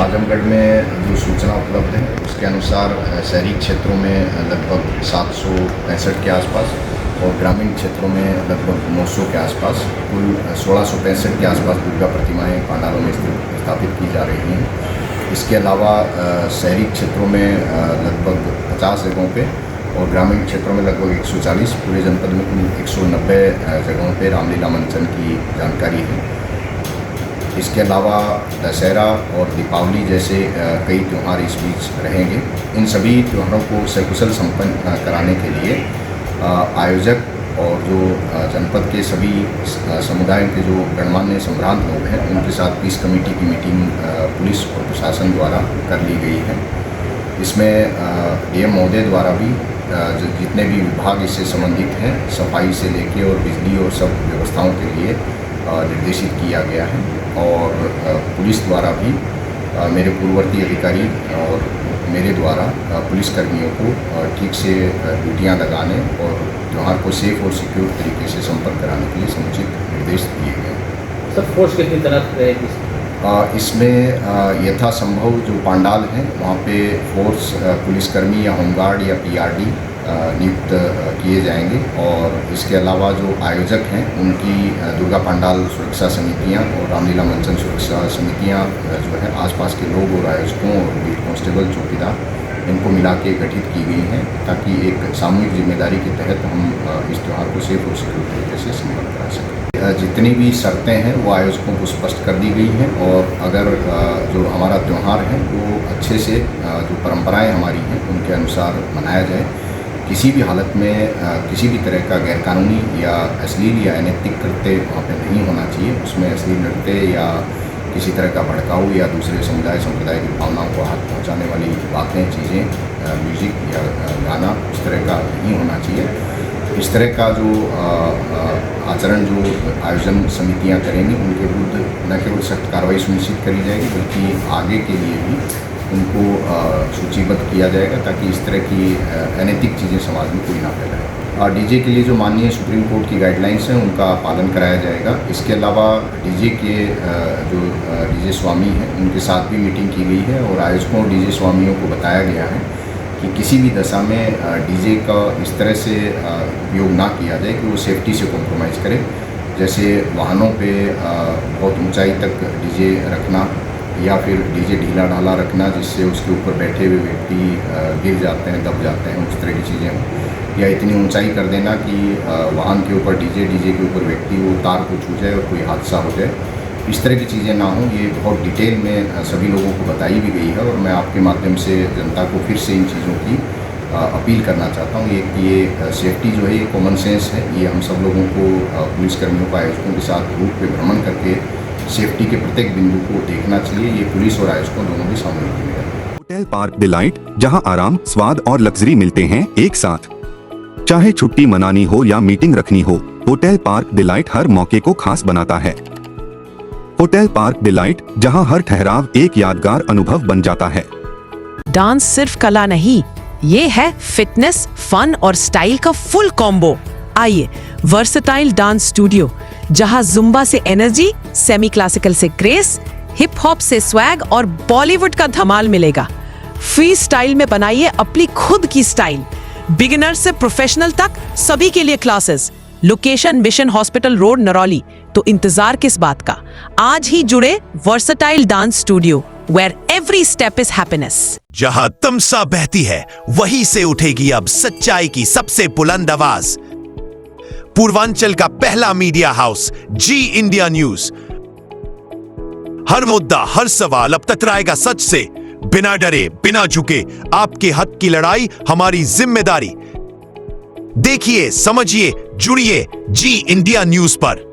आजमगढ़ में जो सूचना उपलब्ध है उसके अनुसार शहरी क्षेत्रों में लगभग 765 के आसपास और ग्रामीण क्षेत्रों में लगभग 900 के आसपास कुल 1665 के आसपास दुर्गा प्रतिमाएं पांडालों में स्थापित की जा रही हैं। इसके अलावा शहरी क्षेत्रों में लगभग 50 जगहों पे और ग्रामीण क्षेत्रों में लगभग 140, पूरे जनपद में कुल 190 जगहों पे रामलीला मंचन की जानकारी है। इसके अलावा दशहरा और दीपावली जैसे कई त्यौहार इस बीच रहेंगे। इन सभी त्योहारों को सकुशल संपन्न कराने के लिए आयोजक और जो जनपद के सभी समुदायों के जो गणमान्य संभ्रांत लोग हैं उनके साथ पीस कमेटी की मीटिंग पुलिस और प्रशासन द्वारा कर ली गई है। इसमें डीएम महोदय द्वारा भी जितने भी विभाग इससे संबंधित हैं सफाई से लेके और बिजली और सब व्यवस्थाओं के लिए निर्देशित किया गया है। और पुलिस द्वारा भी मेरे पूर्ववर्ती अधिकारी और मेरे द्वारा पुलिसकर्मियों को ठीक से ड्यूटियां लगाने और त्यौहार को सेफ और सिक्योर तरीके से संपन्न कराने के लिए समुचित निर्देश दिए गए हैं। सर फोर्स कितनी तैनात रहेगी इसमें यथासंभव जो पांडाल हैं वहाँ पे फोर्स पुलिसकर्मी या होमगार्ड या पीआरडी नियुक्त किए जाएंगे। और इसके अलावा जो आयोजक हैं उनकी दुर्गा पांडाल सुरक्षा समितियां और रामलीला मंचन सुरक्षा समितियां जो है आसपास के लोग और आयोजकों और बीट कांस्टेबल चौकीदार इनको मिला के गठित की गई हैं ताकि एक सामूहिक जिम्मेदारी के तहत हम इस त्यौहार को सेफ और सिक्योर तरीके से संपन्न करा सकें। जितनी भी शर्तें हैं वो आयोजकों को स्पष्ट कर दी गई हैं और अगर जो हमारा त्यौहार है वो अच्छे से जो परंपराएं हमारी हैं उनके अनुसार मनाया जाए। किसी भी हालत में किसी भी तरह का गैरकानूनी या अश्लील या अनैतिक कृत्य वहाँ पे नहीं होना चाहिए। उसमें अश्लील नृत्य या किसी तरह का भड़काऊ या दूसरे समुदाय संप्रदाय की भावनाओं को हाथ पहुँचाने वाली बातें चीज़ें म्यूज़िक या गाना उस तरह का नहीं होना चाहिए। इस तरह का जो आचरण जो आयोजन समितियाँ करेंगी उनके विरुद्ध न केवल सख्त कार्रवाई सुनिश्चित करी जाएगी बल्कि आगे के लिए भी उनको सूचीबद्ध किया जाएगा ताकि इस तरह की अनैतिक चीज़ें समाज में कोई ना फैलाए। डीजे के लिए जो माननीय सुप्रीम कोर्ट की गाइडलाइंस हैं उनका पालन कराया जाएगा। इसके अलावा डीजे के जो डीजे स्वामी हैं उनके साथ भी मीटिंग की गई है और आयोजकों और डीजे स्वामियों को बताया गया है कि किसी भी दशा में डीजे का इस तरह से उपयोग ना किया जाए कि वो सेफ्टी से कॉम्प्रोमाइज़ करे। जैसे वाहनों पे बहुत ऊंचाई तक डीजे रखना या फिर डीजे ढीला ढाला रखना जिससे उसके ऊपर बैठे हुए व्यक्ति गिर जाते हैं, दब जाते हैं, उस तरह की चीज़ें हों। या इतनी ऊंचाई कर देना कि वाहन के ऊपर डीजे के ऊपर व्यक्ति वो तार को छू जाए और कोई हादसा हो जाए। इस तरह की चीज़ें ना हों, ये बहुत डिटेल में सभी लोगों को बताई भी गई है और मैं आपके माध्यम से जनता को फिर से इन चीज़ों की अपील करना चाहता हूँ। ये सेफ्टी जो है ये कॉमन सेंस है, ये हम सब लोगों को पुलिसकर्मियों को आयोजकों के साथ रूट पे भ्रमण करके सेफ्टी के प्रत्येक बिंदु को देखना चाहिए। ये पुलिस और आयोजकों दोनों की सामूहिक जिम्मेदारी है। होटल पार्क डिलाइट, जहां आराम, स्वाद और लग्जरी मिलते हैं एक साथ। चाहे छुट्टी मनानी हो या मीटिंग रखनी हो, होटल पार्क डिलाइट हर मौके को खास बनाता है। होटल पार्क डिलाइट, जहां हर ठहराव एक यादगार अनुभव बन जाता है। डांस सिर्फ कला नहीं, ये है फिटनेस, फन और स्टाइल का फुल कॉम्बो। आइए वर्सेटाइल डांस स्टूडियो, जहां जुम्बा से एनर्जी, सेमी क्लासिकल से ग्रेस, हिप हॉप से स्वैग और बॉलीवुड का धमाल मिलेगा। फ्री स्टाइल में बनाइए अपनी खुद की स्टाइल। बिगिनर से प्रोफेशनल तक सभी के लिए classes. Location mission hospital road, Narauli. तो इंतजार किस बात का, आज ही जुड़े versatile dance studio, where every step is happiness। जहां तमसा बहती है वहीं से उठेगी अब सच्चाई की सबसे बुलंद आवाज। पूर्वांचल का पहला मीडिया हाउस जी इंडिया न्यूज। हर मुद्दा, हर सवाल अब तकराएगा सच से, बिना डरे, बिना झुके। आपके हक की लड़ाई हमारी जिम्मेदारी। देखिए, समझिए, जुड़िए जी इंडिया न्यूज पर।